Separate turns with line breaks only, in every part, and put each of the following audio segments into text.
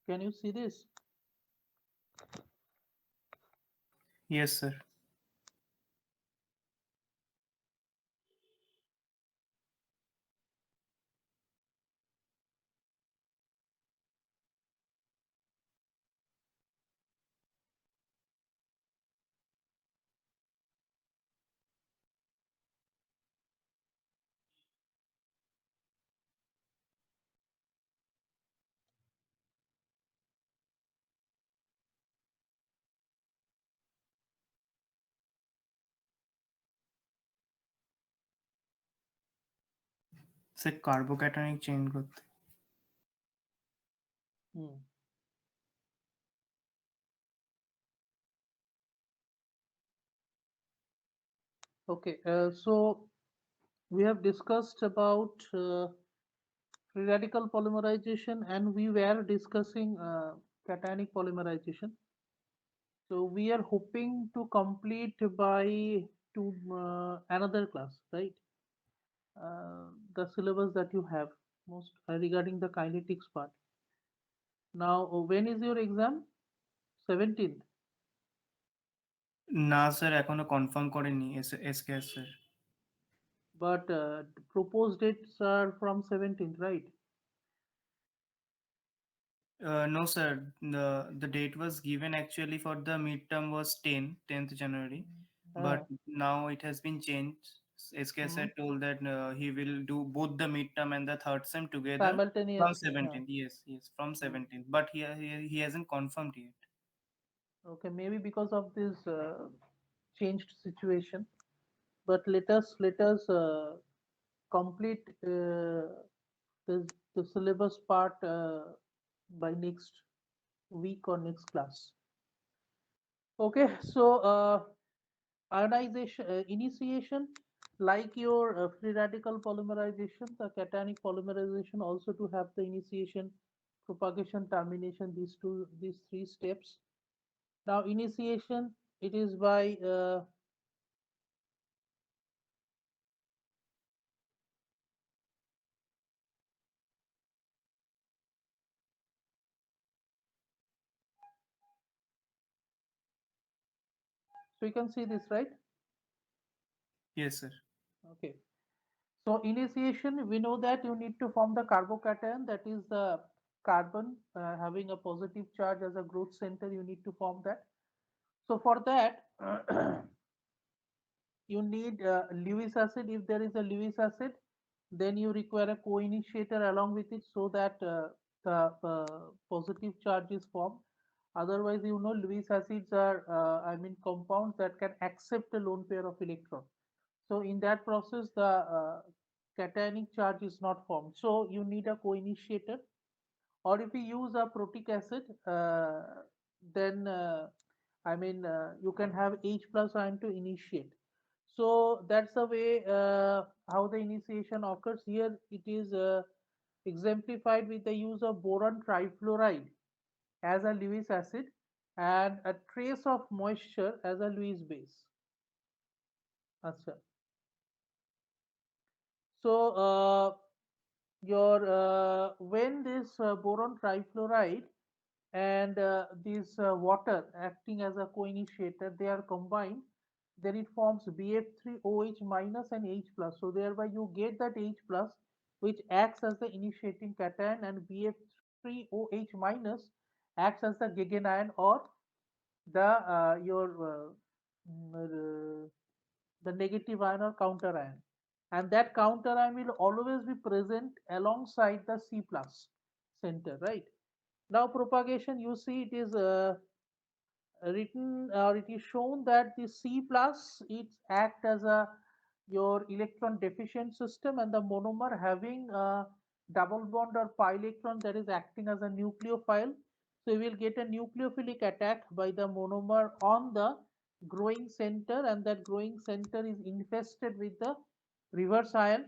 Can you see this?
Yes, sir. সে carbocationic chain করতে।
Hmm. Okay, so we have discussed about free radical polymerization, and we were discussing cationic polymerization. So we are hoping to complete by to another class, right? The syllabus that you have most regarding the kinetics part. Now, when is your exam? 17th.
না sir, এখনো confirm করেনি SK sir.
But proposed dates are from 17th, right?
No, sir. The date was given actually for the midterm was 10th January, but
Uh,
now it has been changed. SK
hmm.
sir told that he will do both the midterm and the third sem together from
Simultaneously.
17th. Yes, yes, from
Hmm.
17th. But he hasn't confirmed yet.
Okay, maybe because of this changed situation. But let us complete the syllabus part by next week or next class. Okay, so ionization initiation, like your free radical polymerization, the cationic polymerization also to have the initiation, propagation, termination, these three steps. Now initiation, it is by so you can see this, right?
Yes, sir.
Okay. So initiation, we know that you need to form the carbocation, that is the carbon having a positive charge as a growth center, you need to form that. So for that, you need Lewis acid. If there is a Lewis acid, then you require a co-initiator along with it so that the positive charge is formed. Otherwise, you know, Lewis acids are, I mean, compounds that can accept a lone pair of electrons. So in that process, the cationic charge is not formed. So you need a co-initiator. Or if you use a protic acid, then you can have H plus ion to initiate. So that's the way how the initiation occurs. Here it is exemplified with the use of boron trifluoride as a Lewis acid and a trace of moisture as a Lewis base. Achha. So your when this boron trifluoride and this water acting as a co-initiator, they are combined, then it forms BF3OH minus and H plus. So thereby you get that H plus, which acts as the initiating cation, and BF3OH minus acts as the Gegen or the the negative ion or counter ion, and that counter ion will always be present alongside the C plus center, right? Now propagation, you see it is written or it is shown that the C plus it act as a your electron deficient system, and the monomer having a double bond or pi electron that is acting as a nucleophile. So you will get a nucleophilic attack by the monomer on the growing center, and that growing center is infested with the reverse ion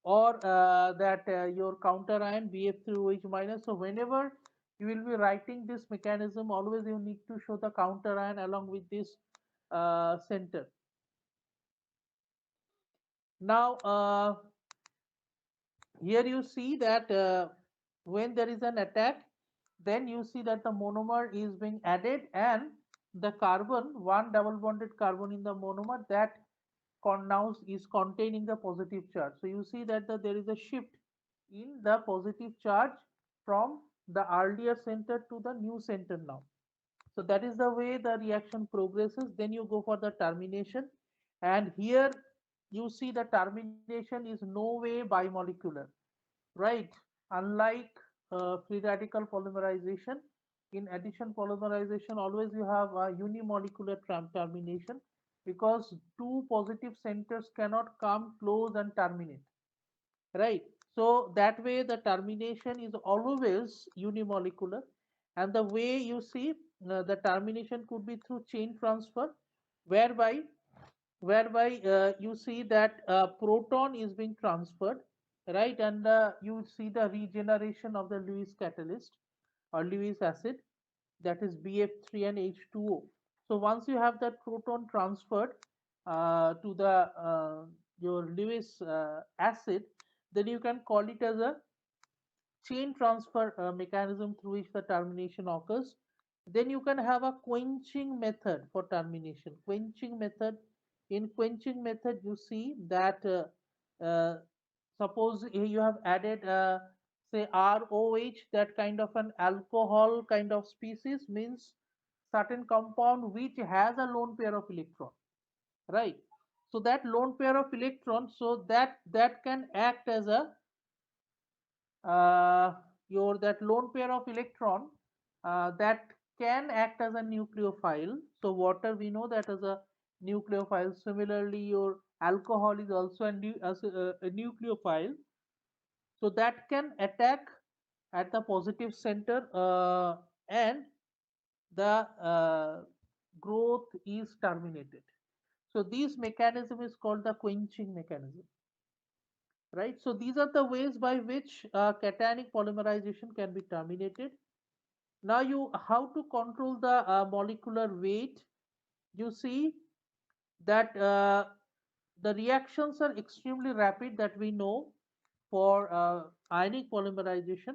or that your counter ion BF3OH minus. So whenever you will be writing this mechanism, always you need to show the counter ion along with this center. Now here you see that when there is an attack, then you see that the monomer is being added, and the carbon, one double bonded carbon in the monomer, that now is containing the positive charge. So you see that there is a shift in the positive charge from the earlier center to the new center now. So that is the way the reaction progresses. Then you go for the termination, and here you see the termination is no way bimolecular, right? Unlike free radical polymerization, in addition polymerization, always you have a unimolecular termination, because two positive centers cannot come close and terminate, right? So that way the termination is always unimolecular, and the way you see the termination could be through chain transfer, whereby you see that proton is being transferred, right? And you see the regeneration of the Lewis catalyst or Lewis acid, that is BF3 and H2O. So once you have that proton transferred to the your Lewis acid, then you can call it as a chain transfer mechanism through which the termination occurs. Then you can have a quenching method for termination. Quenching method, in quenching method, you see that suppose you have added say ROH, that kind of an alcohol kind of species, means certain compound which has a lone pair of electron, right? So that lone pair of electrons, so that can act as a uh, your that lone pair of electron that can act as a nucleophile. So water, we know that as a nucleophile. Similarly, your alcohol is also a nucleophile. So that can attack at the positive center, and the growth is terminated. So this mechanism is called the quenching mechanism, right? So these are the ways by which cationic polymerization can be terminated. Now you how to control the molecular weight? You see that the reactions are extremely rapid, that we know, for ionic polymerization.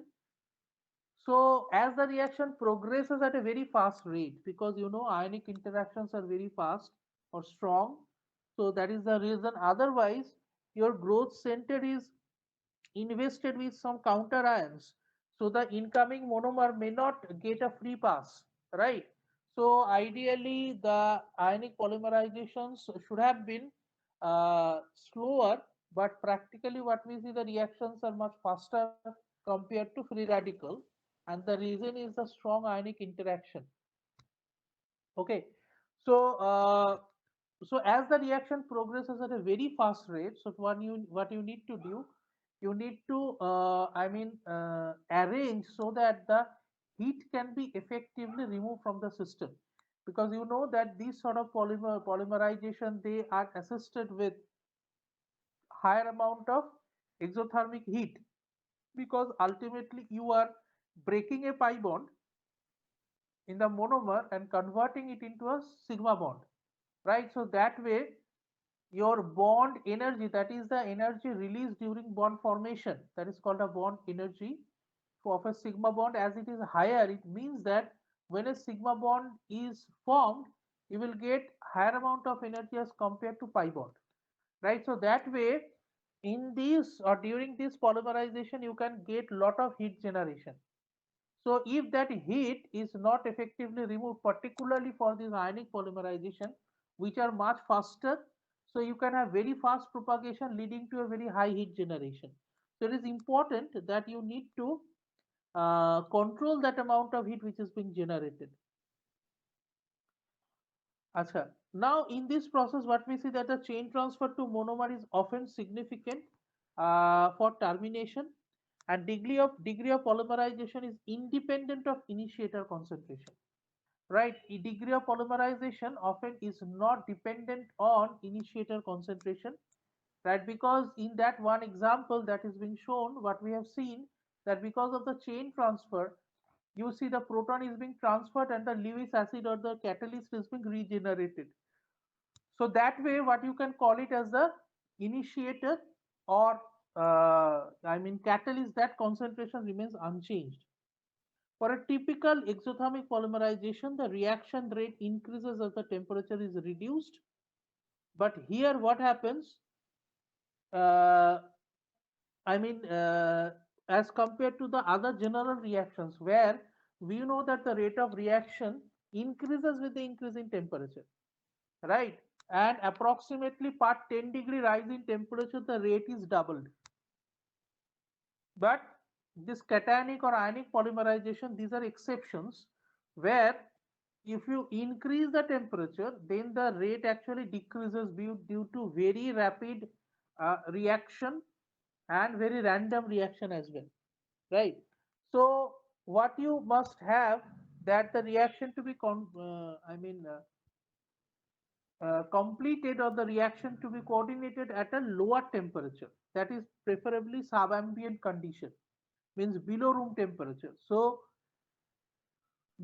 So as the reaction progresses at a very fast rate, because you know ionic interactions are very fast or strong, so that is the reason. Otherwise, your growth center is invested with some counter ions, so the incoming monomer may not get a free pass, right? So ideally the ionic polymerizations should have been slower, but practically what we see, the reactions are much faster compared to free radical, and the reason is the strong ionic interaction. Okay, so so as the reaction progresses at a very fast rate, so what you need to do, you need to arrange so that the heat can be effectively removed from the system, because you know that these sort of polymerization, they are assisted with higher amount of exothermic heat, because ultimately you are breaking a pi bond in the monomer and converting it into a sigma bond, right? So that way your bond energy, that is the energy released during bond formation, that is called a bond energy of a sigma bond, as it is higher, it means that when a sigma bond is formed, you will get higher amount of energy as compared to pi bond, right? So that way, in this or during this polymerization, you can get lot of heat generation. So if that heat is not effectively removed, particularly for this ionic polymerization, which are much faster, so you can have very fast propagation leading to a very high heat generation. So it is important that you need to control that amount of heat which is being generated. Acha. Now in this process, what we see, that the chain transfer to monomer is often significant for termination, and degree of polymerization is independent of initiator concentration, right? A degree of polymerization often is not dependent on initiator concentration, right? Because in that one example that is being shown, what we have seen, that because of the chain transfer, you see the proton is being transferred and the Lewis acid or the catalyst is being regenerated. So that way, what you can call it as the initiator, or catalyst, that concentration remains unchanged. For a typical exothermic polymerization, the reaction rate increases as the temperature is reduced. But here, what happens? Uh, I mean, as compared to the other general reactions, where we know that the rate of reaction increases with the increase in temperature, right? And approximately per 10-degree rise in temperature, the rate is doubled. But this cationic or ionic polymerization, these are exceptions where if you increase the temperature, then the rate actually decreases due to very rapid reaction and very random reaction as well, right? So what you must have that the reaction to be completed or the reaction to be coordinated at a lower temperature, that is preferably subambient condition, means below room temperature. So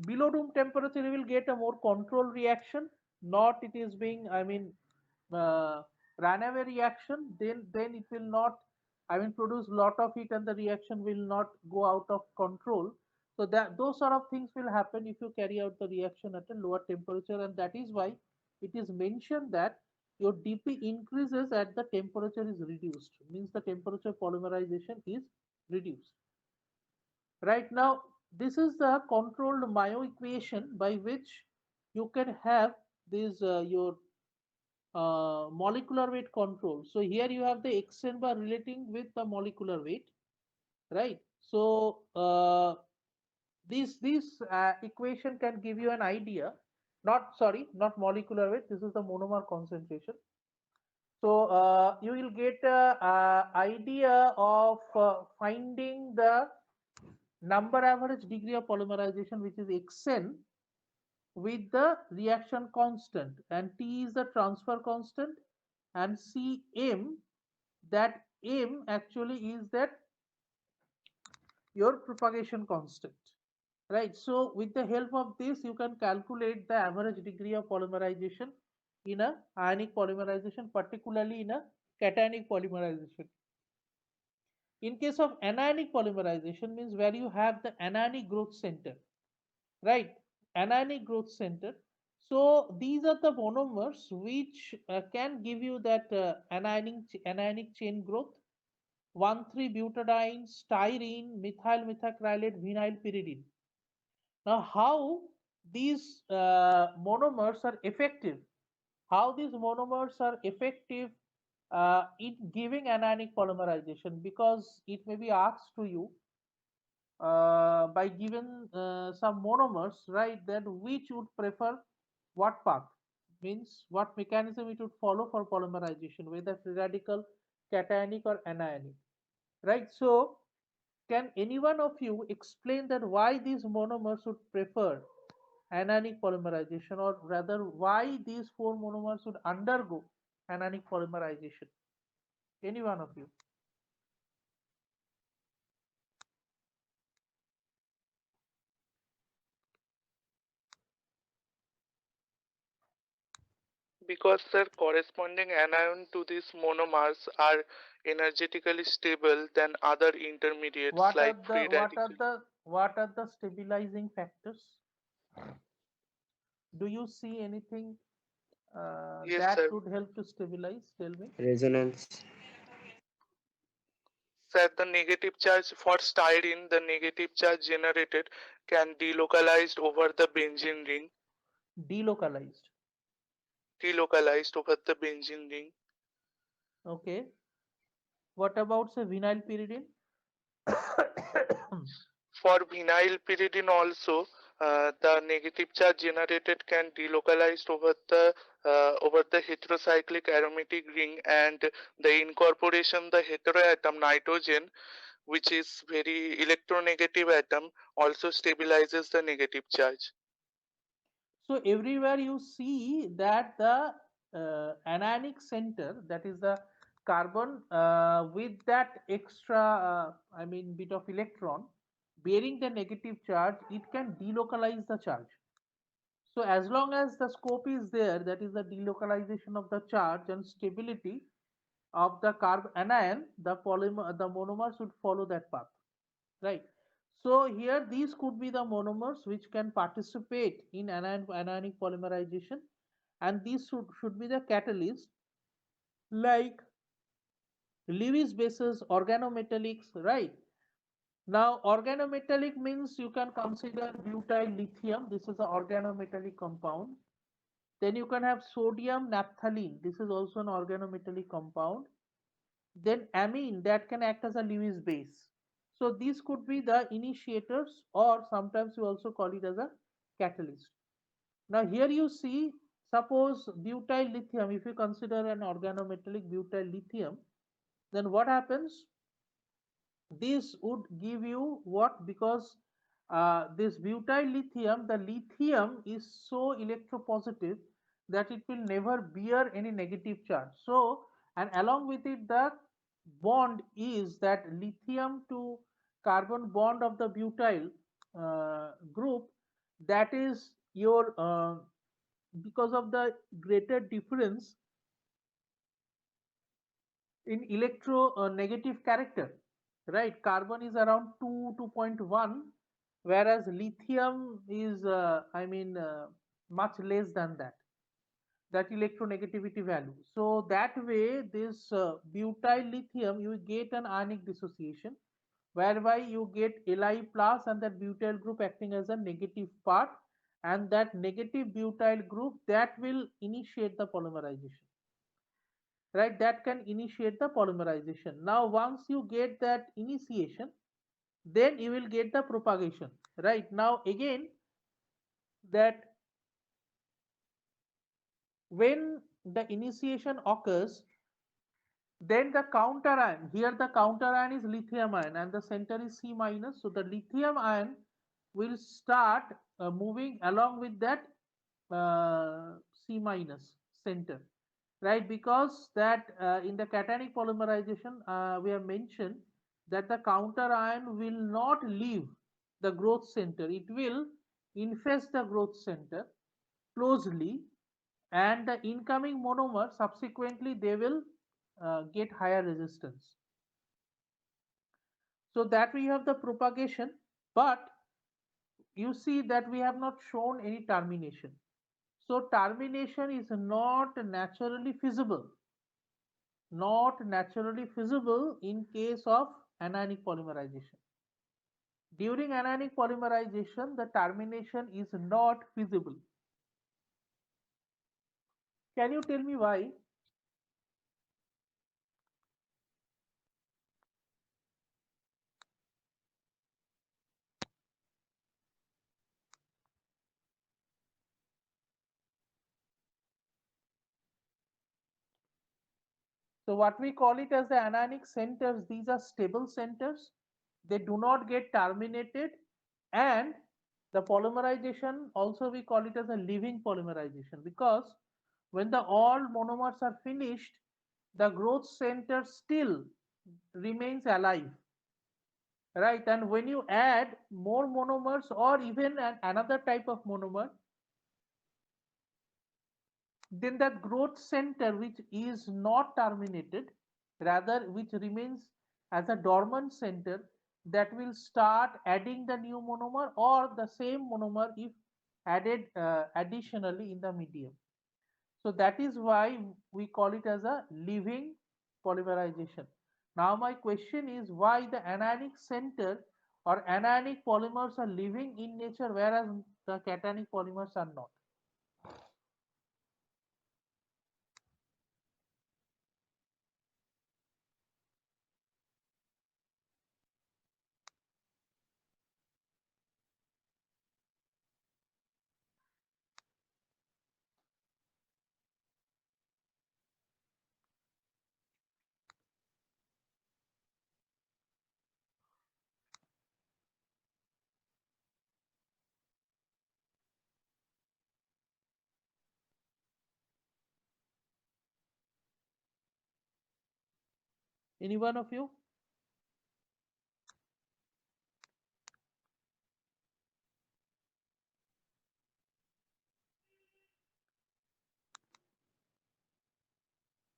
below room temperature you will get a more controlled reaction, not it is being uh, runaway reaction, then it will not produce lot of heat and the reaction will not go out of control. So that those sort of things will happen if you carry out the reaction at a lower temperature, and that is why it is mentioned that your dp increases at the temperature is reduced, means the temperature polymerization is reduced. Right now, this is the controlled Mayo equation by which you can have this your molecular weight control. So here you have the Xn bar relating with the molecular weight, right? So this equation can give you an idea. Not sorry, not molecular weight. This is the monomer concentration. So you will get a idea of finding the number average degree of polymerization, which is Xn, with the reaction constant, and T is the transfer constant, and Cm, that M actually is that your propagation constant, right? So with the help of this you can calculate the average degree of polymerization in a ionic polymerization, particularly in a cationic polymerization. In case of anionic polymerization, means where you have the anionic growth center, right? Anionic growth center. So these are the monomers which can give you that anionic chain growth: 1,3-butadiene, styrene, methyl methacrylate, vinyl pyridine. Now, how these monomers are effective? How these monomers are effective in giving anionic polymerization? Because it may be asked to you by given some monomers, right, then which would prefer what path, means what mechanism it would follow for polymerization, whether free radical, cationic or anionic, right? So can any one of you explain that why these monomers would prefer anionic polymerization, or rather why these four monomers would undergo anionic polymerization? Any one of you?
Because their corresponding anion to these monomers are energetically stable than other intermediates
What are
like
the
free
what are
radicals.
the what are the stabilizing factors? Do you see anything
Yes,
that
sir.
would help to stabilize? Tell me.
Resonance.
Sir, the negative charge for styrene, the negative charge generated can delocalized over the benzene ring,
Delocalized.
delocalized over the benzene ring.
Okay. What about say vinyl pyridine?
For vinyl pyridine also, the negative charge generated can delocalized over the heterocyclic aromatic ring, and the incorporation the heteroatom nitrogen, which is very electronegative atom, also stabilizes the negative charge.
So everywhere you see that the anionic center, that is the carbon with that extra, bit of electron bearing the negative charge, it can delocalize the charge. So as long as the scope is there, that is the delocalization of the charge and stability of the carb anion, the monomer should follow that path, right? So here these could be the monomers which can participate in anionic polymerization, and these should be the catalyst like Lewis bases, organometallics, right? Now organometallic means you can consider butyl lithium. This is an organometallic compound. Then you can have sodium naphthalene. This is also an organometallic compound. Then amine that can act as a Lewis base. So these could be the initiators, or sometimes we also call it as a catalyst. Now here you see, suppose butyl lithium, if you consider an organometallic butyl lithium, then what happens? This would give you what? Because this butyl lithium, the lithium is so electropositive that it will never bear any negative charge. So, and along with it, the bond is that lithium to carbon bond of the butyl group, that is your because of the greater difference in electronegative character, right? Carbon is around 2, 2.1, whereas lithium is, much less than that electronegativity value. So that way, this butyl lithium, you get an ionic dissociation, whereby you get Li plus and that butyl group acting as a negative part, and that negative butyl group that will initiate the polymerization, right? That can initiate the polymerization. Now once you get that initiation, then you will get the propagation, right? Now again, that when the initiation occurs, then the counter ion, here the counter ion is lithium ion and the center is C minus, so the lithium ion will start moving along with that C minus center, right? Because that in the cationic polymerization, we have mentioned that the counter ion will not leave the growth center. It will infest the growth center closely, and the incoming monomer subsequently they will get higher resistance. So that we have the propagation, but you see that we have not shown any termination. So termination is not naturally feasible in case of anionic polymerization. During anionic polymerization, the termination is not feasible. Can you tell me why? So what we call it as the anionic centers, these are stable centers. They do not get terminated, and the polymerization also we call it as a living polymerization, because when the all monomers are finished, the growth center still remains alive, right? And when you add more monomers or even another type of monomer, then that growth center which is not terminated, rather which remains as a dormant center, that will start adding the new monomer or the same monomer if added additionally in the medium. So that is why we call it as a living polymerization. Now my question is, why the anionic center or anionic polymers are living in nature whereas the cationic polymers are not? Any one of you?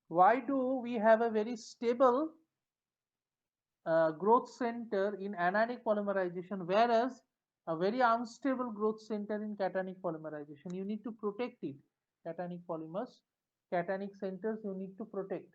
Why do we have a very stable growth center in anionic polymerization, whereas a very unstable growth center in cationic polymerization. You need to protect it. Cationic polymers, cationic centers, you need to protect.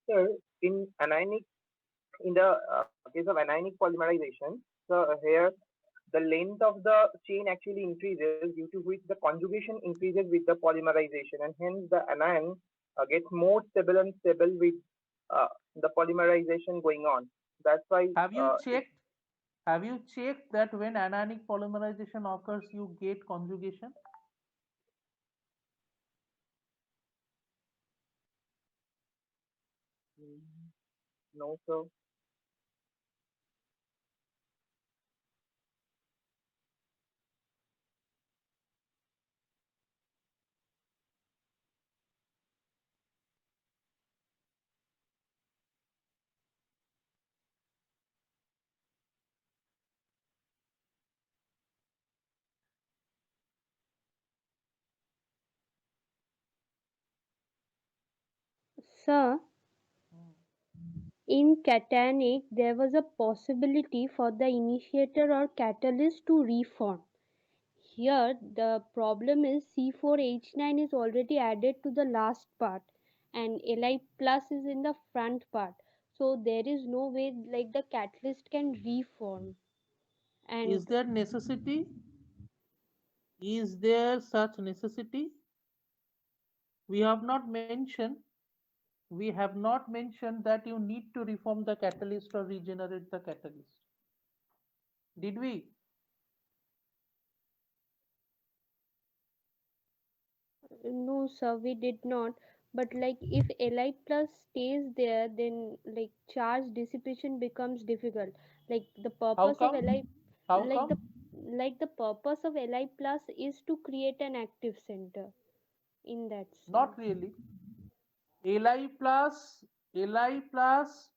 Sir, in anionic, in the case of anionic polymerization, so here the length of the chain actually increases, due to which the conjugation increases with the polymerization, and hence the anion gets more stable and stable with uh, the polymerization going on. That's why
Have you checked? Have you checked that when anionic polymerization occurs, you get conjugation?
no, sir.
Sir,
Hmm.
in cationic, there was a possibility for the initiator or catalyst to reform. Here, the problem is C4H9 is already added to the last part, and Li plus is in the front part. So there is no way like the catalyst can reform.
Is
And
there necessity? Is there such necessity? We have not mentioned. We have not mentioned that you need to reform the catalyst or regenerate the catalyst. Did we?
no, sir, we did not. But like if Li plus stays there, then like charge dissipation becomes difficult. Like the
How
purpose of
come?
Li,
How
like the
come?
like the purpose of Li plus is to create an active center in that
Not
sense.
really. Li plus, Li plus,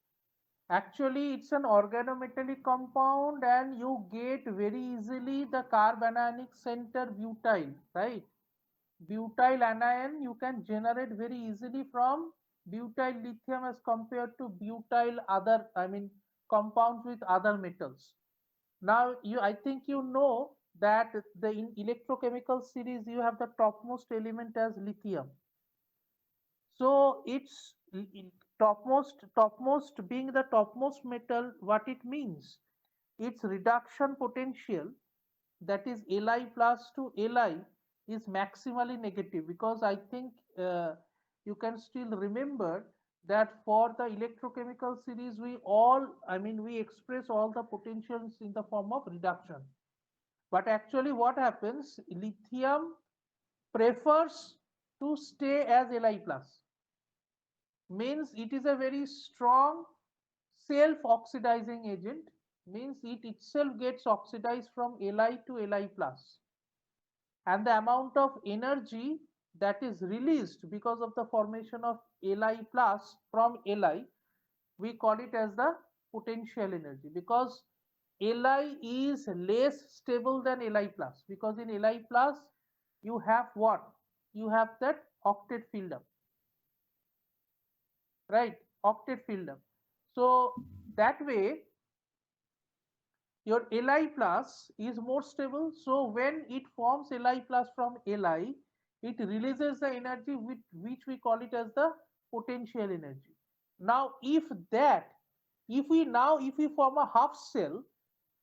actually it's an organometallic compound and you get very easily the carbanionic center butyl, right? Butyl anion you can generate very easily from butyl lithium as compared to butyl other, I mean, compounds with other metals. Now you, I think you know that the in electrochemical series you have the topmost element as lithium. So it's topmost being the topmost metal, what it means? Its reduction potential, that is Li plus to Li, is maximally negative, because I think you can still remember that for the electrochemical series we all, I mean, we express all the potentials in the form of reduction. But actually what happens, lithium prefers to stay as Li plus, means it is a very strong self oxidizing agent, means it itself gets oxidized from Li to Li plus, and the amount of energy that is released because of the formation of Li plus from Li, we call it as the potential energy, because Li is less stable than Li plus, because in Li plus you have what? You have that octet filled up, right? Octet filled up. So that way your Li plus is more stable. So when it forms Li plus from Li, it releases the energy with which we call it as the potential energy. Now, if we form a half shell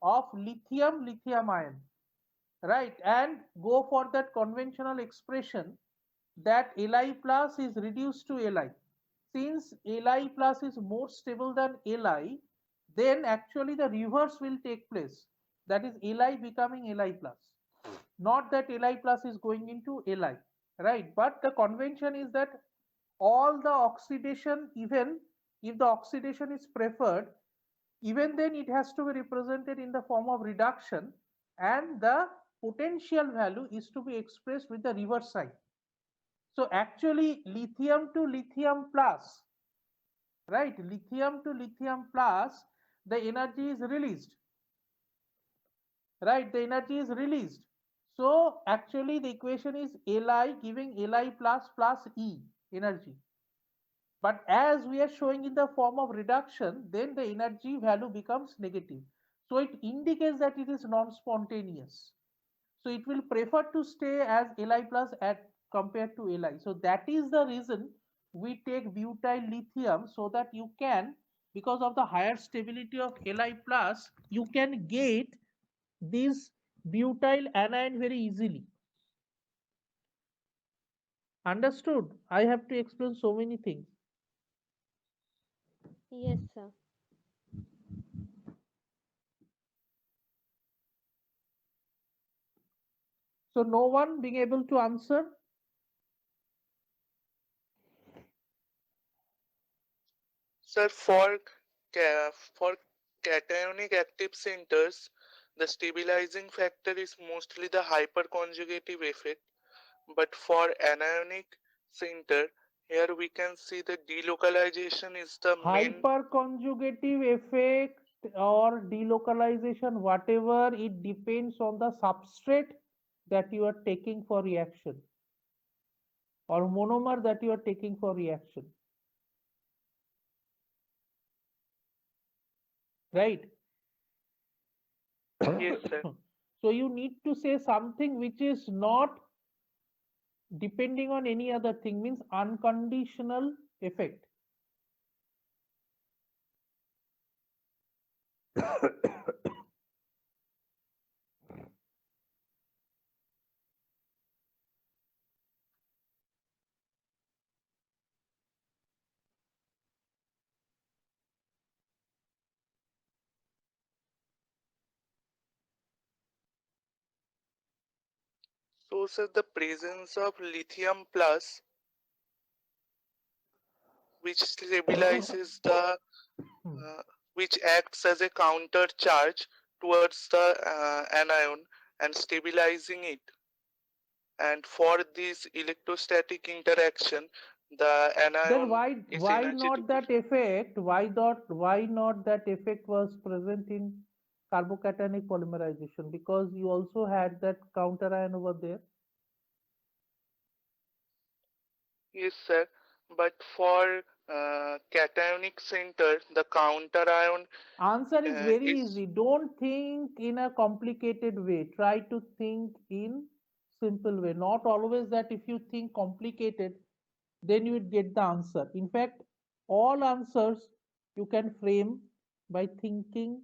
of lithium ion, right, and go for that conventional expression that Li plus is reduced to Li. Since Li plus is more stable than Li, then actually the reverse will take place. That is Li becoming Li plus. Not that Li plus is going into Li, right? But the convention is that all the oxidation, even if the oxidation is preferred, even then it has to be represented in the form of reduction, and the potential value is to be expressed with the reverse sign. So actually lithium to lithium plus, right? Lithium to lithium plus, the energy is released, right? The energy is released. So actually the equation is Li giving Li plus E energy. But as we are showing in the form of reduction, then the energy value becomes negative. So it indicates that it is non-spontaneous. So it will prefer to stay as Li plus at compared to Li. So that is the reason we take butyl lithium, so that you can, because of the higher stability of Li plus, you can get this butyl anion very easily. Understood? I have to explain so many things.
Yes, sir.
So no one being able to answer?
Sir, for cationic active centers, the stabilizing factor is mostly the hyperconjugative effect. But for anionic center, here we can see the delocalization is the main.
Hyperconjugative effect or delocalization, whatever, it depends on the substrate that you are taking for reaction, or monomer that you are taking for reaction, right?
Yes, sir.
So you need to say something which is not depending on any other thing, means unconditional effect.
So, sir, the presence of lithium plus, which stabilizes the, uh, which acts as a counter charge towards the anion and stabilizing it. And for this electrostatic interaction, the
Then
anion
why
is
why not
energetically.
that effect? Why not that effect was present in carbocationic polymerization? Because you also had that counter ion over there.
Yes, sir. But for cationic center, the counter ion
Answer is very
is.
easy. Don't think in a complicated way. Try to think in simple way. Not always that if you think complicated, then you will get the answer. In fact, all answers you can frame by thinking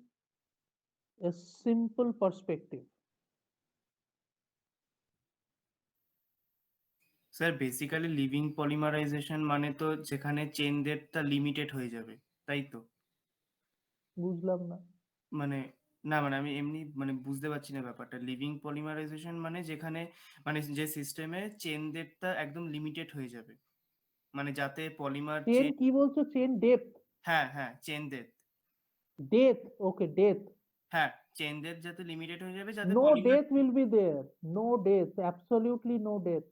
a simple perspective.
Sir basically living polymerization মানে তো যেখানে chain ডেপথটা limited হয়ে যাবে, তাই তো?
বুঝলাম না।
মানে না, মানে আমি এমনি মানে বুঝতে পারছি না ব্যাপারটা। লিভিং পলিমারাইজেশন মানে যেখানে মানে যে সিস্টেমে চেন ডেপথটা একদম লিমিটেড হয়ে যাবে, মানে যাতে পলিমার
চেন
চেন।
কি বলছো? Chain depth?
হ্যাঁ হ্যাঁ, চেন ডেপথ।
ডেথ, ওকে, ডেথ।
হ্যাঁ, চেন ডেপথ যাতে লিমিটেড হয়ে যাবে, যাতে
No
polymer.
death will be there. No death. Absolutely no death.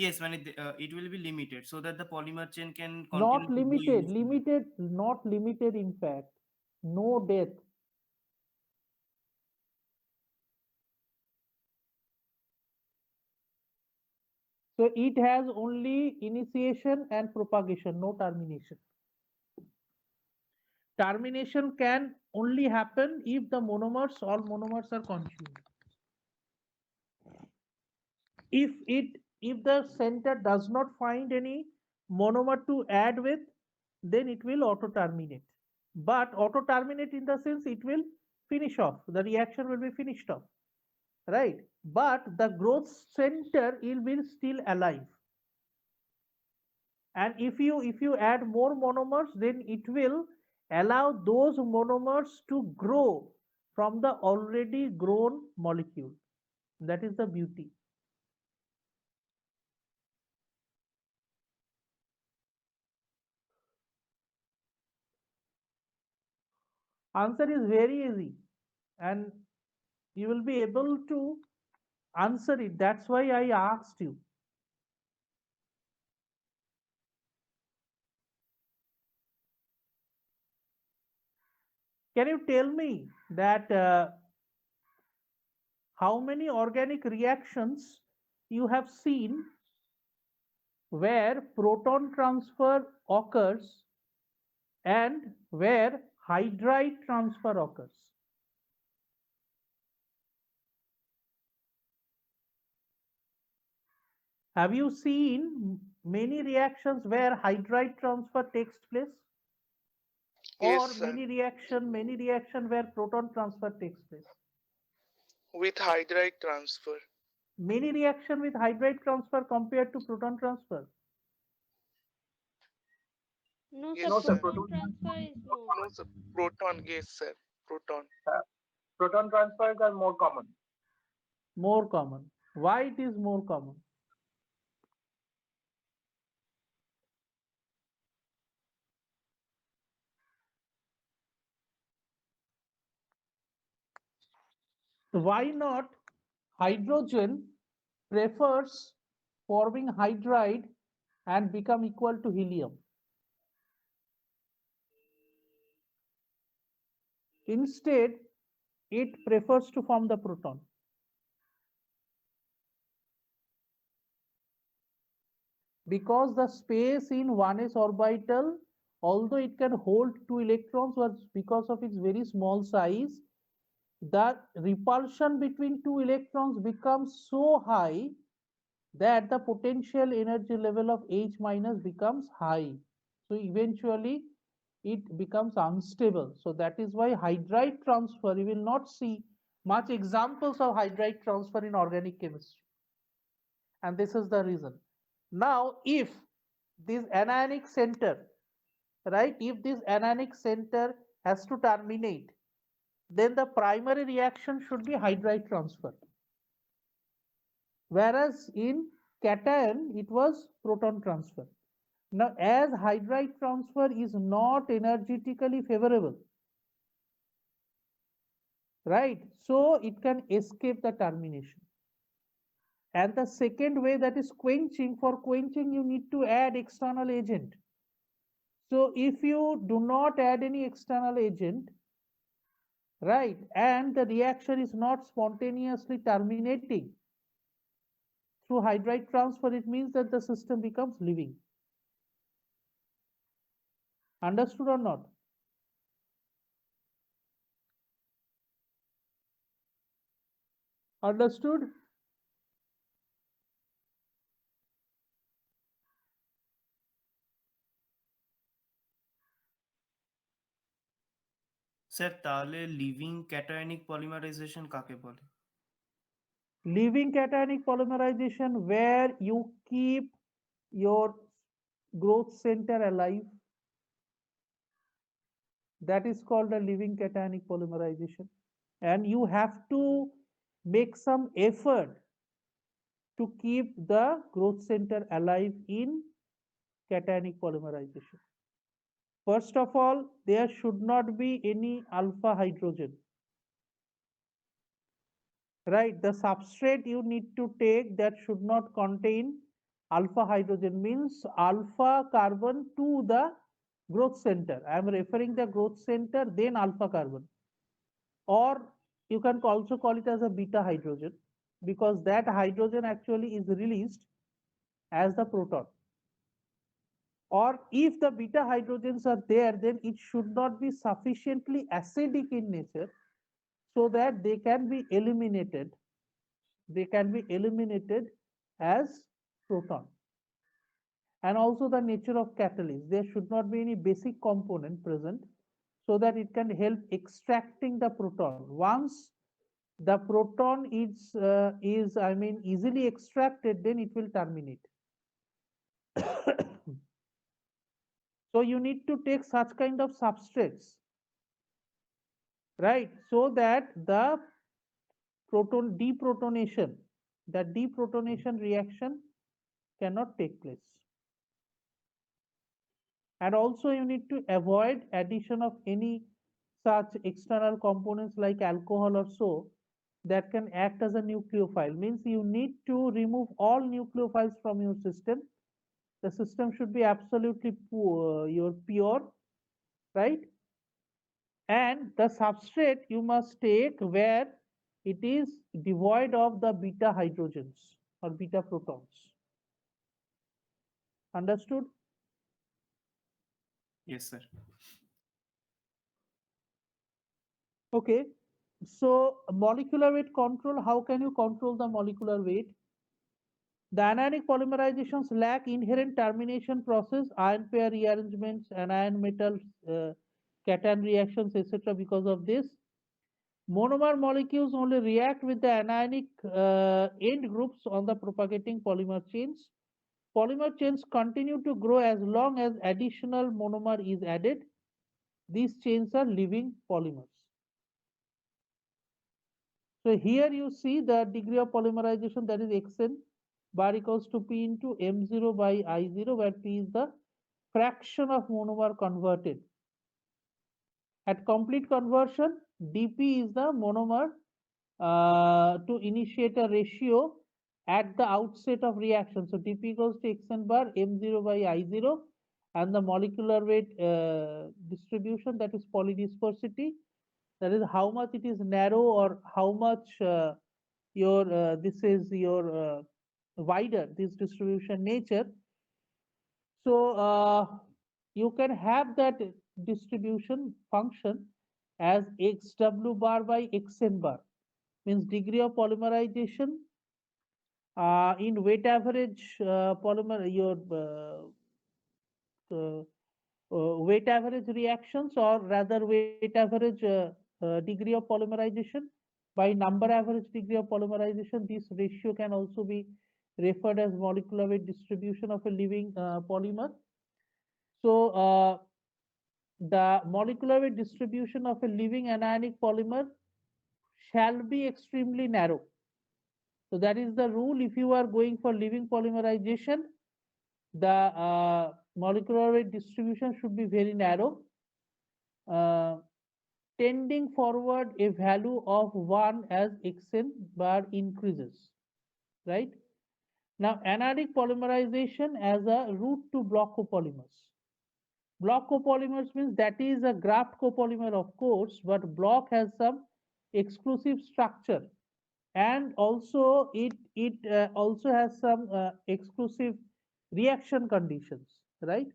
Yes, মানে it will be limited so that the polymer chain can
Not
continue to grow
limited.
uniformly.
Limited, not limited in fact. No death. So it has only initiation and propagation, no termination. Termination can only happen if the monomers, all monomers are consumed. If the center does not find any monomer to add with, then it will auto terminate. But auto terminate in the sense it will finish off. The reaction will be finished off, right? But the growth center will be still alive. And if you add more monomers, then it will allow those monomers to grow from the already grown molecule. That is the beauty. Answer is very easy, and you will be able to Answer it. That's why I asked you. Can you tell me that how many organic reactions you have seen where proton transfer occurs and where hydride transfer occurs? Have you seen many reactions where hydride transfer takes place?
Yes,
Or
sir.
many reaction where proton transfer takes place?
With hydride transfer.
Many reaction with hydride transfer compared to proton transfer?
No,
Yes,
sir,
No, sir.
sir.
proton transfer is more.
No, sir. Proton, yes, sir. Proton.
Proton transfers are more common.
More common. Why it is more common? Why not hydrogen prefers forming hydride and become equal to helium? Instead, it prefers to form the proton. Because the space in 1s orbital, although it can hold 2 electrons, but because of its very small size, the repulsion between 2 electrons becomes so high that the potential energy level of H minus becomes high. So eventually it becomes unstable. So that is why hydride transfer, you will not see much examples of hydride transfer in organic chemistry. And this is the reason. Now, if this anionic center, right, if this anionic center has to terminate, then the primary reaction should be hydride transfer. Whereas in cation, it was proton transfer. Now, as hydride transfer is not energetically favorable, right, so it can escape the termination. And the second way, that is quenching. For quenching, you need to add external agent. So if you do not add any external agent, right, and the reaction is not spontaneously terminating through hydride transfer, it means that the system becomes living. Understood or not? Understood?
Sir তাহলে living cationic polymerisation কাকে বলে?
Living cationic polymerization, where you keep your growth center alive, that is called a living cationic polymerization. And you have to make some effort to keep the growth center alive in cationic polymerization. First of all, there should not be any alpha hydrogen, right? The substrate you need to take, that should not contain alpha hydrogen, means alpha carbon to the growth center. I am referring the growth center, then alpha carbon. Or you can also call it as a beta hydrogen, because that hydrogen actually is released as the proton. Or if the beta hydrogens are there, then it should not be sufficiently acidic in nature so that they can be eliminated. They can be eliminated as proton. And also the nature of catalyst. There should not be any basic component present so that it can help extracting the proton. Once the proton is I mean easily extracted, then it will terminate. So you need to take such kind of substrates, right, so that the proton deprotonation, that deprotonation reaction cannot take place. And also you need to avoid addition of any such external components like alcohol or so, that can act as a nucleophile. Means you need to remove all nucleophiles from your system. The system should be absolutely pure, right? And the substrate you must take where it is devoid of the beta hydrogens or beta protons. Understood?
Yes, sir.
Okay. So molecular weight control, how can you control the molecular weight? The anionic polymerizations lack inherent termination process, ion pair rearrangements, anion metal cation reactions, etc. Because of this, monomer molecules only react with the anionic end groups on the propagating polymer chains. Polymer chains continue to grow as long as additional monomer is added. These chains are living polymers. So here you see the degree of polymerization, that is Xn bar equals to P into M0 by I0, where P is the fraction of monomer converted. At complete conversion, dP is the monomer to initiator ratio at the outset of reaction. So dP equals to Xn bar M0 by I0, and the molecular weight distribution, that is polydispersity, that is how much it is narrow or how much this is your wider, this distribution nature. So you can have that distribution function as xw bar by xn bar, means degree of polymerization in weight average polymer, your weight average reactions, or rather weight average degree of polymerization by number average degree of polymerization. This ratio can also be referred as molecular weight distribution of a living polymer. So the molecular weight distribution of a living anionic polymer shall be extremely narrow. So that is the rule. If you are going for living polymerization, the molecular weight distribution should be very narrow, uh, tending forward a value of 1 as Xn bar increases, right? Now, anionic polymerization as a route to block copolymers. Block copolymers means that is a graft copolymer, of course, but block has some exclusive structure, and also it also has some exclusive reaction conditions, right?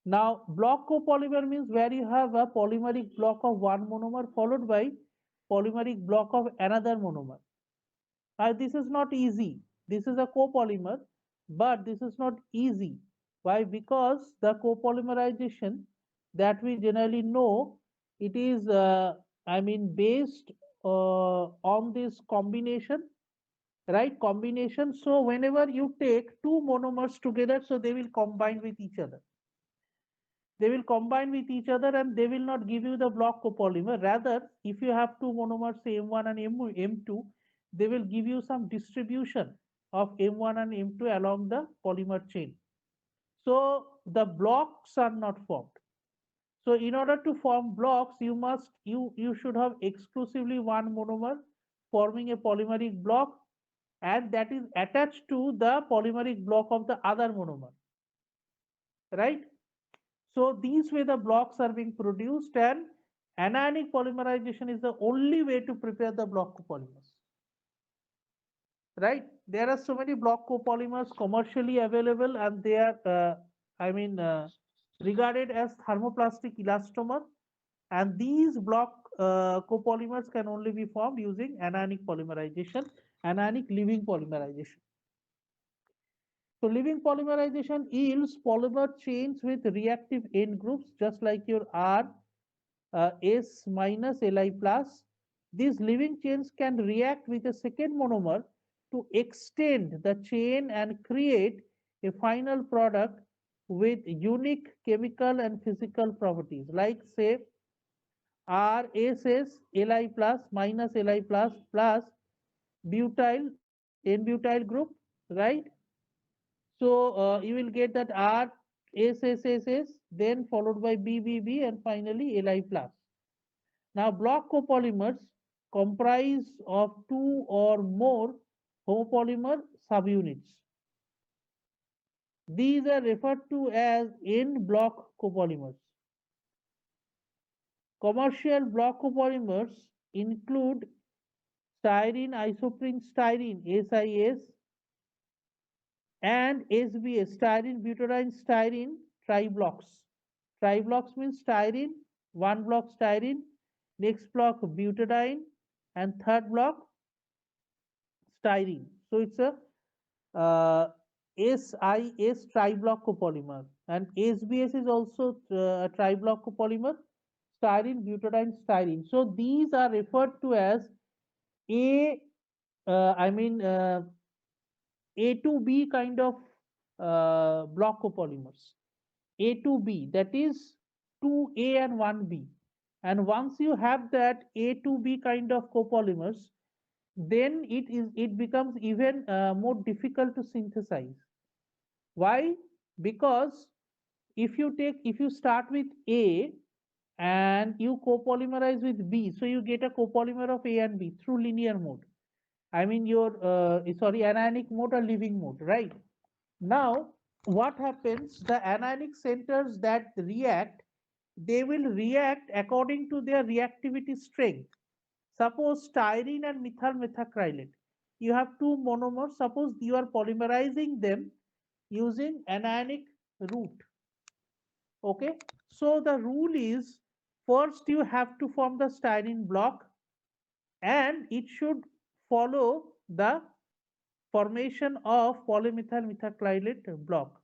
Now, block copolymer means where you have a polymeric block of one monomer followed by polymeric block of another monomer. Now, this is not easy. This is a copolymer, but this is not easy. Why? Because the copolymerization that we generally know, it is, based on this combination, right? Combination. So whenever you take two monomers together, so they will combine with each other. They will combine with each other and they will not give you the block copolymer. Rather, if you have two monomers, say M1 and M2, they will give you some distribution of M1 and M2 along the polymer chain. So the blocks are not formed. So in order to form blocks, you should have exclusively one monomer forming a polymeric block, and that is attached to the polymeric block of the other monomer, right? So these way the blocks are being produced, and anionic polymerization is the only way to prepare the block copolymers, right? There are so many block copolymers commercially available, and they are, regarded as thermoplastic elastomer, and these block copolymers can only be formed using anionic polymerization, anionic living polymerization. So living polymerization yields polymer chains with reactive end groups, just like your R S minus Li plus. These living chains can react with a second monomer to extend the chain and create a final product with unique chemical and physical properties, like say RSS Li plus minus Li plus plus butyl N-butyl group, right? So you will get that R S S S S, then followed by BBB, and finally Li plus. Now block copolymers comprise of two or more homopolymer subunits. These are referred to as N-block copolymers. Commercial block copolymers include styrene isoprene styrene SIS and SBS styrene butadiene styrene triblocks. Triblocks means styrene, one block styrene, next block butadiene, and third block styrene. So it's a SIS triblock copolymer, and SBS is also a triblock copolymer, styrene, butadiene, styrene. So these are referred to as A, I mean A to B kind of block copolymers. A to B, that is 2A and 1B. And once you have that A to B kind of copolymers, then it becomes even more difficult to synthesize. Why? Because if you start with A and you copolymerize with B, so you get a copolymer of A and B through linear mode. I mean your anionic mode or leaving mode, right? Now what happens? The anionic centers that react, they will react according to their reactivity strength. Suppose styrene and methyl methacrylate. You have two monomers. Suppose you are polymerizing them using anionic route. Okay. So the rule is, first you have to form the styrene block and it should follow the formation of polymethyl methacrylate block.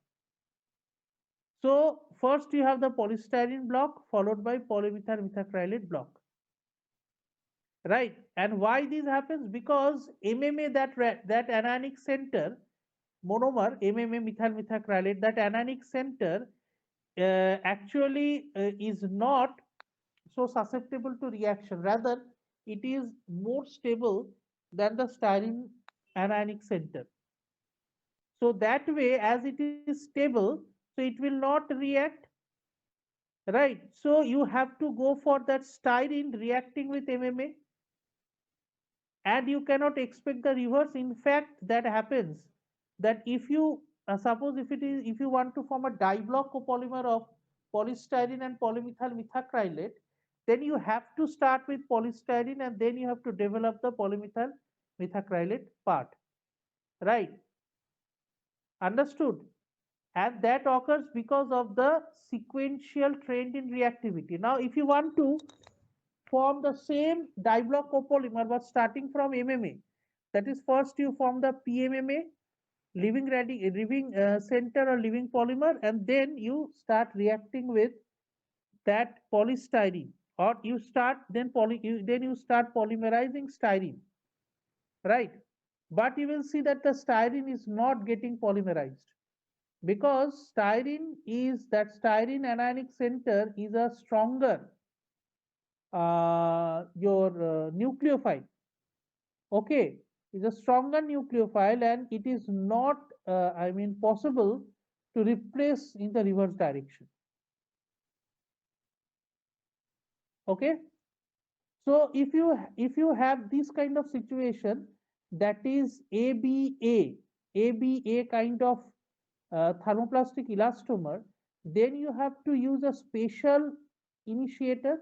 So first you have the polystyrene block followed by polymethyl methacrylate block. Right. And why this happens? Because MMA, that anionic center, monomer MMA methyl methacrylate, that anionic center actually is not so susceptible to reaction. Rather, it is more stable than the styrene anionic center. So that way, as it is stable, so it will not react. Right. So you have to go for that styrene reacting with MMA, and you cannot expect the reverse. In fact, that happens that if you suppose if you want to form a diblock copolymer of polystyrene and polymethyl methacrylate, then you have to start with polystyrene and then you have to develop the polymethyl methacrylate part, right? Understood? And that occurs because of the sequential trend in reactivity. Now if you want to form the same diblock copolymer but starting from MMA, that is, first you form the PMMA, living center or living polymer, and then you start reacting with that polystyrene, or you start then you start polymerizing styrene, right? But you will see that the styrene is not getting polymerized because styrene anionic center is a stronger your nucleophile. Okay, is a stronger nucleophile and it is not possible to replace in the reverse direction. Okay, so if you have this kind of situation, that is ABA kind of thermoplastic elastomer, then you have to use a special initiator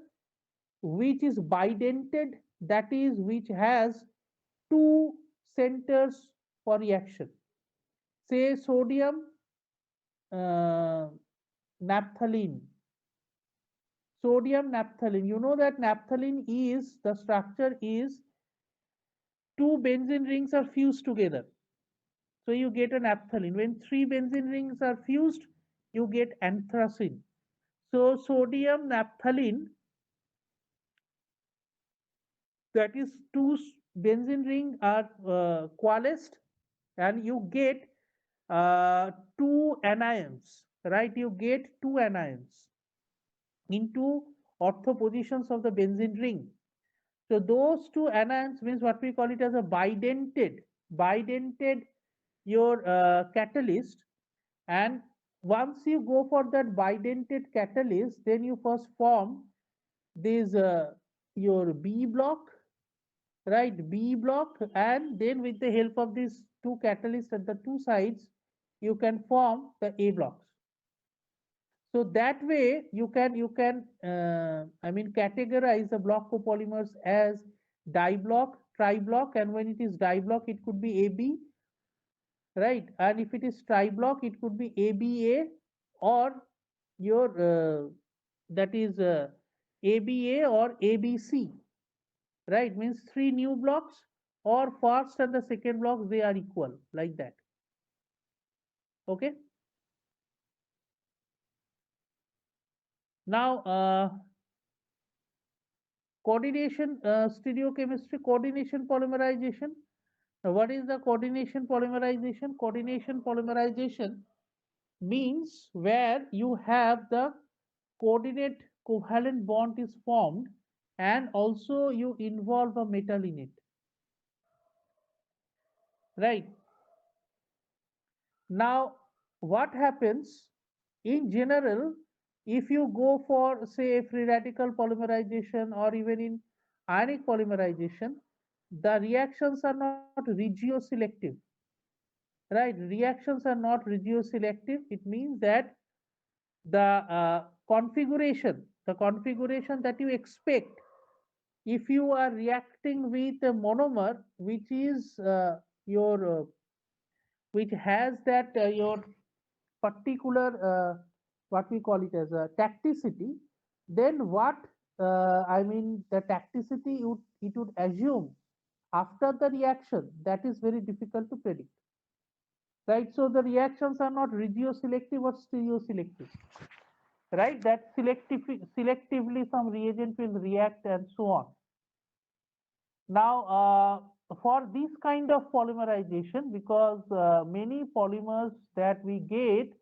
which is bidented, that is, which has two centers for reaction. Say sodium naphthalene. Sodium naphthalene. You know that naphthalene is, the structure is, two benzene rings are fused together. So you get an naphthalene. When three benzene rings are fused, you get anthracene. So sodium naphthalene, that is, two benzene ring are coalesced and you get two anions, right? You get two anions into ortho positions of the benzene ring. So those two anions means what we call it as a bidented your catalyst. And once you go for that bidented catalyst, then you first form this your B block right, B block, and then with the help of these two catalysts at the two sides, you can form the A blocks. So that way you can I mean categorize the block copolymers as diblock, triblock, and when it is diblock it could be AB, right? And if it is triblock it could be ABA, or your that is ABA or ABC, right? Means three new blocks, or first and the second blocks they are equal, like that. Okay. Now coordination stereochemistry, coordination polymerization. Now, what is the coordination polymerization? Coordination polymerization means where you have the coordinate covalent bond is formed and also you involve a metal in it, right? Now what happens in general, if you go for say free radical polymerization or even in ionic polymerization, the reactions are not regioselective, right? Reactions are not regioselective. It means that the configuration that you expect if you are reacting with a monomer which is your which has that your particular what we call it as a tacticity, then what I mean the tacticity it would assume after the reaction, that is very difficult to predict, right? So the reactions are not regioselective or stereoselective, right? That selectively some reagent will react and so on. Now for this kind of polymerization, because many polymers that we get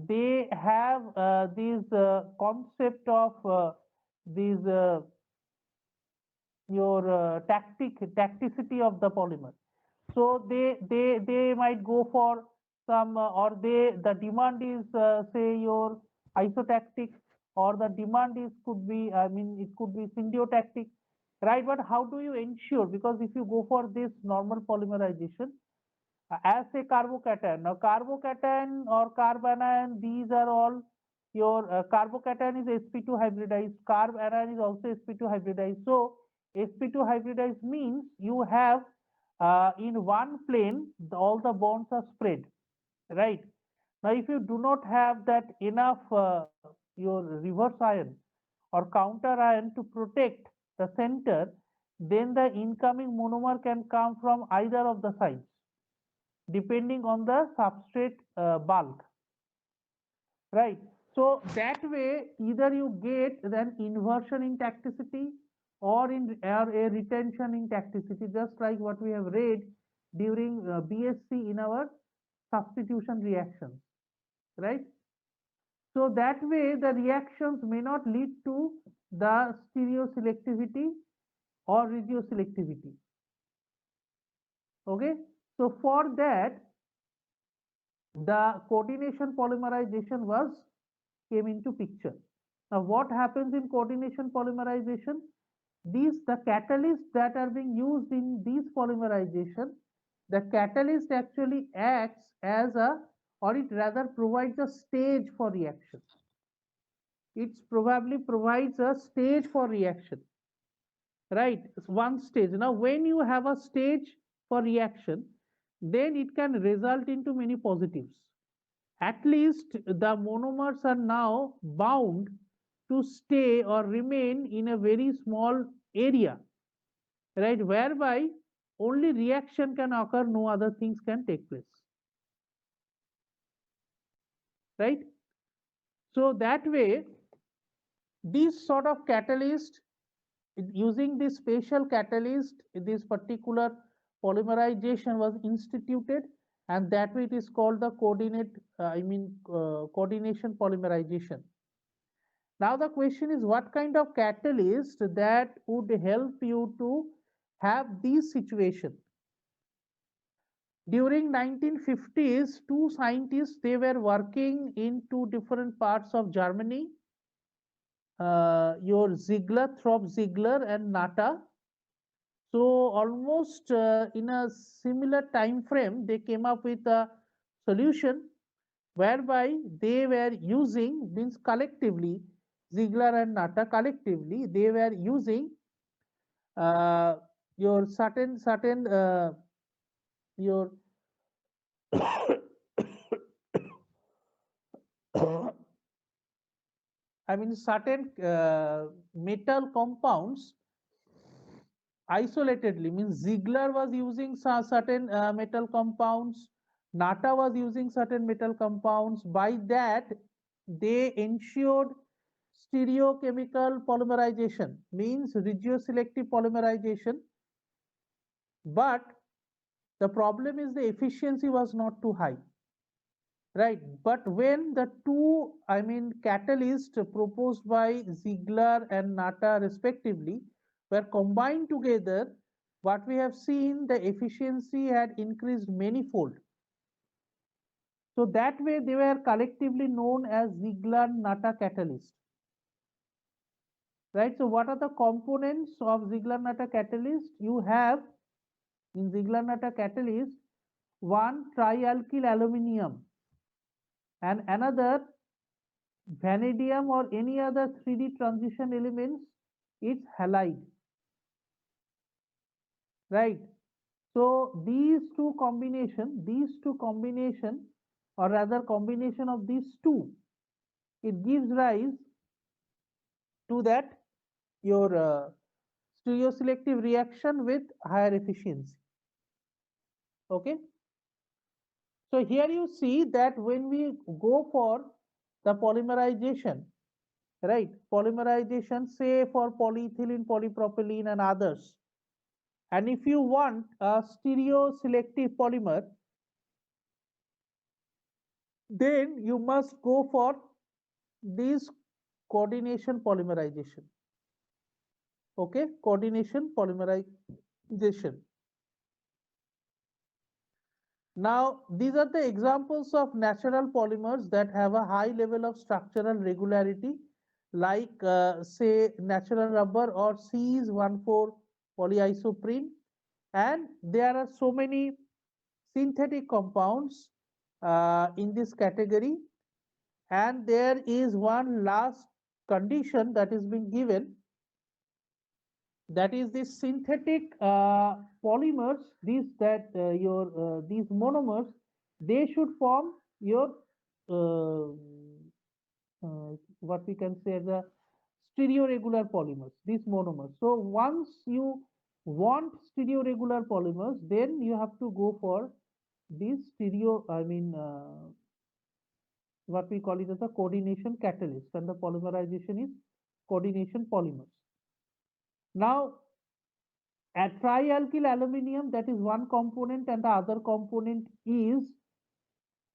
they have this concept of these your tacticity of the polymer. So they might go for some or the demand is say your isotactic, or the demand is could be I mean it could be syndiotactic, right? But how do you ensure? Because if you go for this normal polymerization as a carbocation. Now, carbocation or carbanion, these are all your carbocation is sp2 hybridized, carbanion is also sp2 hybridized. So, sp2 hybridized means you have in one plane all the bonds are spread, right? Now, if you do not have that enough your reverse ion or counter ion to protect the center, then the incoming monomer can come from either of the sides depending on the substrate bulk, right? So that way either you get an inversion in tacticity or a retention in tacticity, just like what we have read during BSc in our substitution reactions, right? So that way the reactions may not lead to the stereoselectivity or regioselectivity. Okay, so for that the coordination polymerization was came into picture. Now what happens in coordination polymerization? The catalysts that are being used in these polymerization, the catalyst actually acts as a, or it rather provides a stage for reaction. It probably provides a stage for reaction, right? One stage. Now when you have a stage for reaction, then it can result into many positives. At least the monomers are now bound to stay or remain in a very small area, right? Whereby only reaction can occur, no other things can take place, right? So that way, this sort of catalyst, using this spatial catalyst, this particular polymerization was instituted, and that way it is called the coordination polymerization. Now the question is, what kind of catalyst that would help you to have this situation? During 1950s, two scientists, they were working in two different parts of Germany, your Ziegler, Tropf Ziegler and Natta. So almost in a similar time frame, they came up with a solution whereby they were using, means collectively, Ziegler and Natta collectively, they were using uh, your certain your I mean certain metal compounds isolatedly, means Ziegler was using certain metal compounds, Natta was using certain metal compounds. By that, they ensured stereochemical polymerization, means regioselective polymerization. But the problem is the efficiency was not too high, right? But when the two, I mean, catalysts proposed by Ziegler and Natta respectively were combined together, what we have seen, the efficiency had increased manyfold. So that way they were collectively known as Ziegler-Natta catalyst, right? So what are the components of Ziegler-Natta catalyst? You have in Ziegler-Natta catalyst one trialkyl aluminium and another vanadium or any other 3D transition elements, it's halide, right? So these two combination, or rather combination of these two, it gives rise to that your stereoselective reaction with higher efficiency. Okay. So here you see that when we go for the polymerization, right? Polymerization, say for polyethylene, polypropylene, and others. And if you want a stereoselective polymer, then you must go for this coordination polymerization. Okay, coordination polymerization. Now, these are the examples of natural polymers that have a high level of structural regularity, like say natural rubber or Cis 1,4 polyisoprene. And there are so many synthetic compounds in this category. And there is one last condition that is being given, that is this synthetic polymers, these monomers, they should form your uh, what we can say as a stereoregular polymers, these monomers. So once you want stereoregular polymers, then you have to go for these what we call it as a coordination catalyst, and the polymerization is coordination polymers. Now, at trialkyl aluminium, that is one component, and the other component is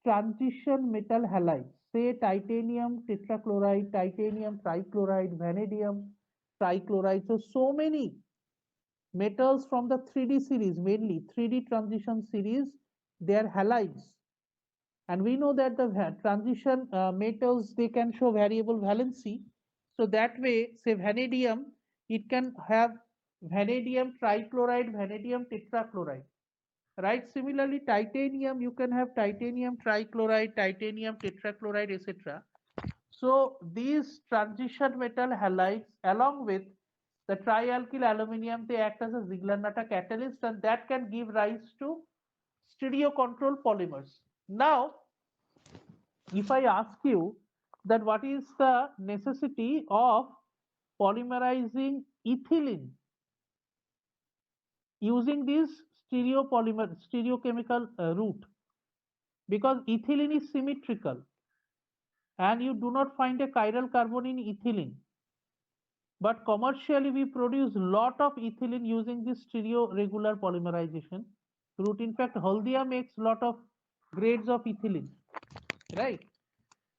transition metal halides, say titanium tetrachloride, titanium trichloride, vanadium trichloride. So many metals from the 3D series, mainly 3D transition series, they are halides. And we know that the transition metals, they can show variable valency. So that way, say vanadium, it can have vanadium trichloride, vanadium tetrachloride, right? Similarly, titanium, you can have titanium trichloride, titanium tetrachloride, etc. So these transition metal halides, along with the trialkyl aluminium, they act as a Ziegler-Natta catalyst, and that can give rise to stereo control polymers. Now, if I ask you that what is the necessity of polymerizing ethylene using this stereochemical route, because ethylene is symmetrical and you do not find a chiral carbon in ethylene, but commercially we produce lot of ethylene using this stereoregular polymerization route. In fact, Haldia makes lot of grades of ethylene, right?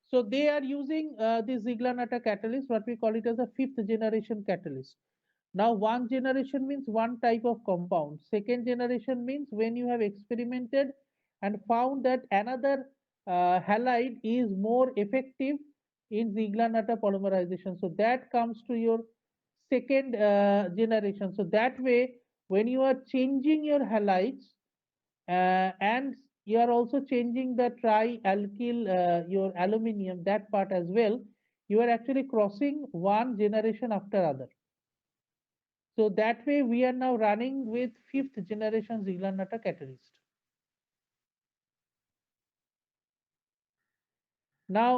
So they are using the Ziegler-Natta catalyst, what we call it as a 5th generation catalyst. Now, one generation means one type of compound. Second generation means when you have experimented and found that another halide is more effective in Ziegler-Natta polymerization. So that comes to your second generation. So that way, when you are changing your halides and you are also changing the trialkyl, your aluminium, that part as well, you are actually crossing one generation after other. So that way we are now running with fifth generation Ziegler-Natta catalyst. Now,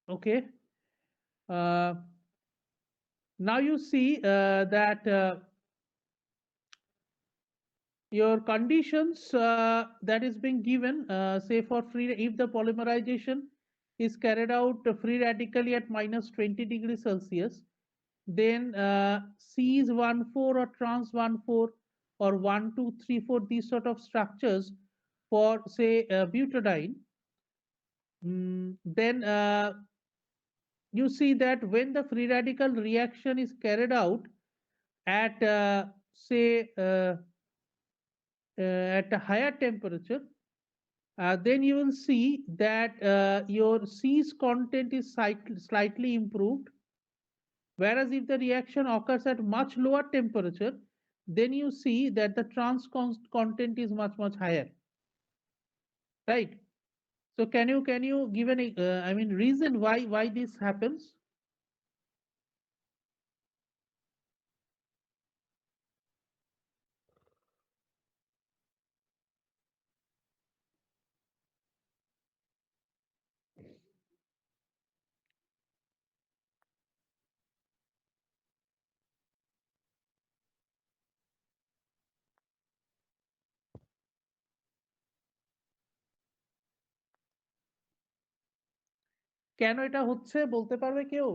okay, uh, now you see that your conditions that is being given, say for free, if the polymerization is carried out free radically at minus 20 degrees Celsius, then Cs 14 or trans 14 or 1, 2, 3, 4, these sort of structures for say butadiene, then you see that when the free radical reaction is carried out at say at a higher temperature, then you will see that your C's content is slightly improved. Whereas if the reaction occurs at much lower temperature, then you see that the trans content is much higher, right? So can you give any I mean reason why this happens? কেন এটা হচ্ছে বলতে পারবে কেউ?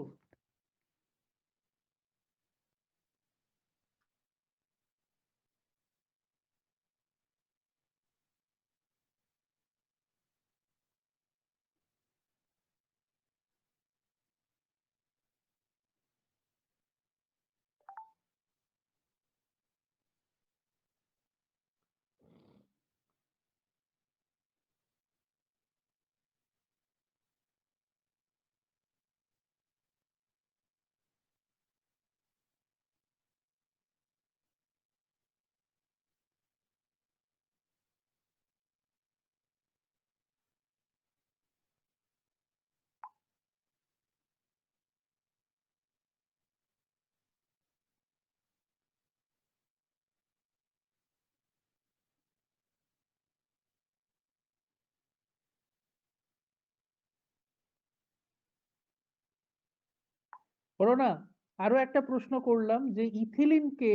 হলো না? আরো একটা প্রশ্ন করলাম যে ইথিলিনকে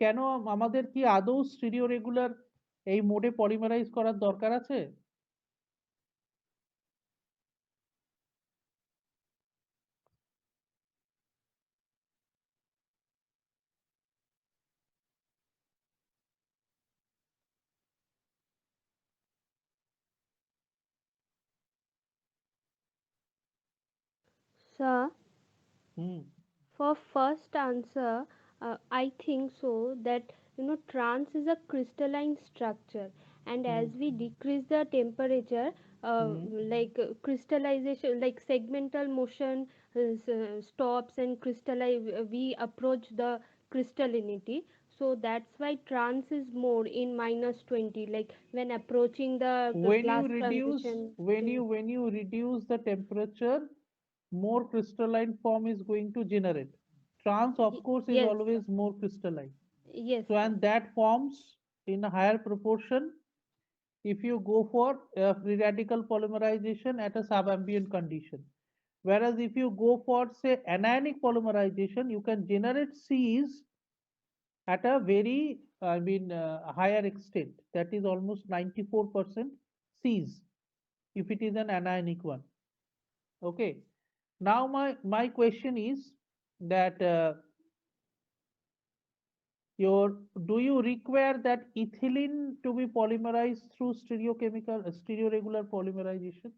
কেন আমাদের কি আদৌ স্টিরিও রেগুলার এই মোডে পলিমারাইজ করার দরকার আছে?
Sir,
hmm,
for first answer, I think so that trans is a crystalline structure, and
hmm,
as we decrease the temperature,
hmm,
crystallization, like segmental motion stops and crystallize. We approach the crystallinity. So that's why trans is more in minus 20, like when approaching the
when you
glass
reduce
transition.
when you reduce the temperature, more crystalline form is going to generate. Trans of course is
Yes, sir.
always more crystalline.
Yes,
So
sir.
and that forms in a higher proportion if you go for free radical polymerization at a subambient condition. Whereas if you go for say anionic polymerization, you can generate Cs at a very, I mean, higher extent. That is almost 94% Cs if it is an anionic one. Okay. Now my question is that your do you require that ethylene to be polymerized through stereochemical stereoregular polymerization?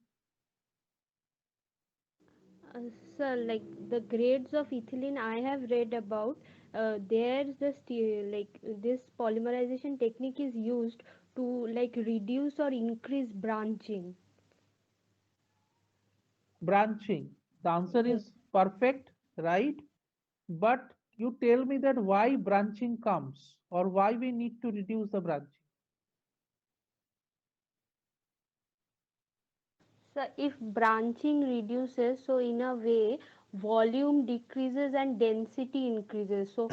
Sir, like the grades of ethylene I have read about, there's like this polymerization technique is used to like reduce or increase branching.
branching. The answer is perfect, right? But you tell me that why branching comes or why we need to reduce the branching.
So if branching reduces, so in a way volume decreases and density increases. So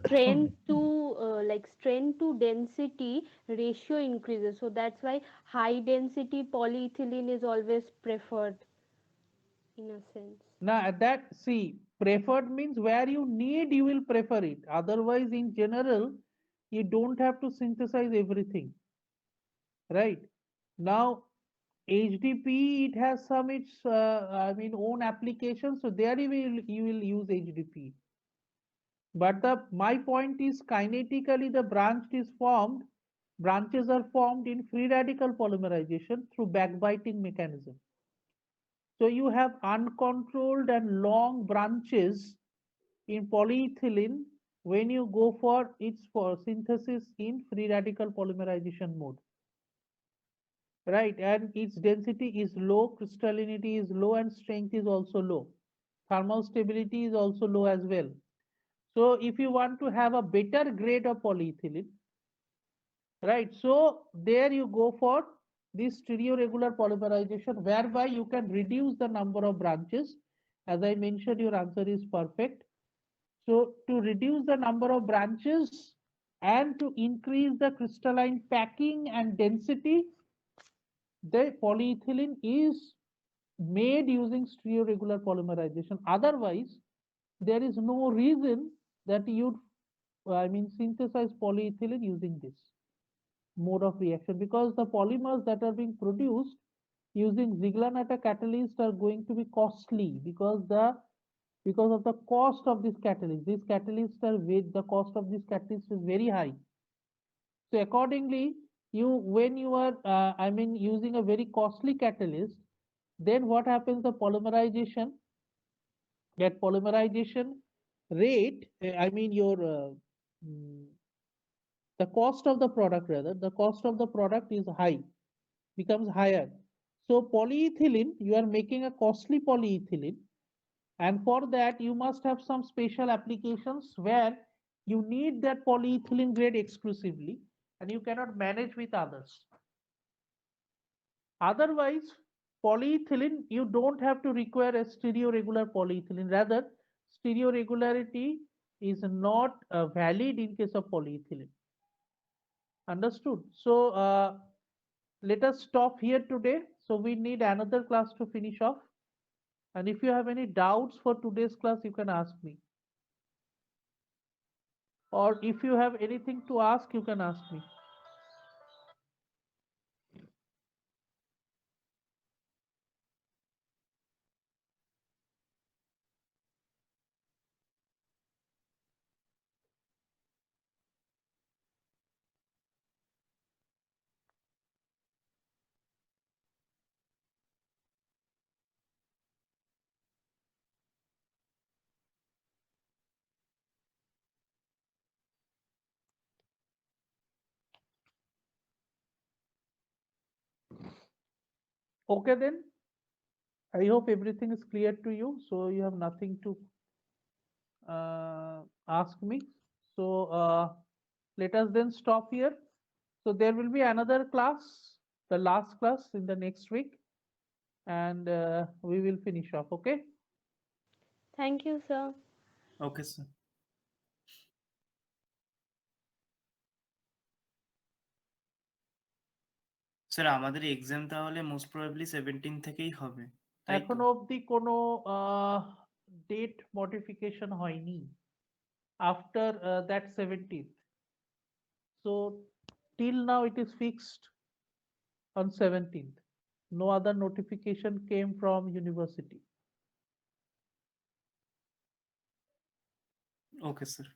strength to density ratio increases. So that's why high density polyethylene is always preferred in a sense.
Now at that, see, preferred means where you need, you will prefer it. Otherwise, in general, you don't have to synthesize everything, right? Now, HDP, it has some its, I mean, own applications. So there you will use HDP. But my point is kinetically the branches are formed in free radical polymerization through backbiting mechanism. So you have uncontrolled and long branches in polyethylene when you go for its for synthesis in free radical polymerization mode, right? And its density is low, crystallinity is low, and strength is also low. Thermal stability is also low as well. So if you want to have a better grade of polyethylene, right? So there you go for this stereoregular polymerization, whereby you can reduce the number of branches. As I mentioned, your answer is perfect. So to reduce the number of branches and to increase the crystalline packing and density, the polyethylene is made using stereoregular polymerization. Otherwise, there is no reason that you'd, I mean, synthesize polyethylene using this mode of reaction, because the polymers that are being produced using Ziegler-Natta catalyst are going to be costly because of the cost of this catalyst. These catalysts are the cost of this catalyst is very high. So accordingly, when you are I mean using a very costly catalyst, then what happens? That polymerization rate, I mean mm, the cost of the product, rather the cost of the product is high, becomes higher. So polyethylene, you are making a costly polyethylene, and for that you must have some special applications where you need that polyethylene grade exclusively and you cannot manage with others. Otherwise, polyethylene, you don't have to require a stereoregular polyethylene. Rather, stereoregularity is not valid in case of polyethylene. Understood? So let us stop here today. So we need another class to finish off. And if you have any doubts for today's class, you can ask me. Or if you have anything to ask, you can ask me. Okay, then. I hope everything is clear to you. So you have nothing to ask me. So let us then stop here. So there will be another class, the last class in the next week, and we will finish off. Okay.
Thank you, sir.
Okay sir. Sir আমাদের exam তাহলে most probably 17 থেকেই হবে, তাই তো?
এখনো অবধি কোনো date modification হয়নি after that 17th. So till now it is fixed on 17th. No other notification came from university.
Okay sir.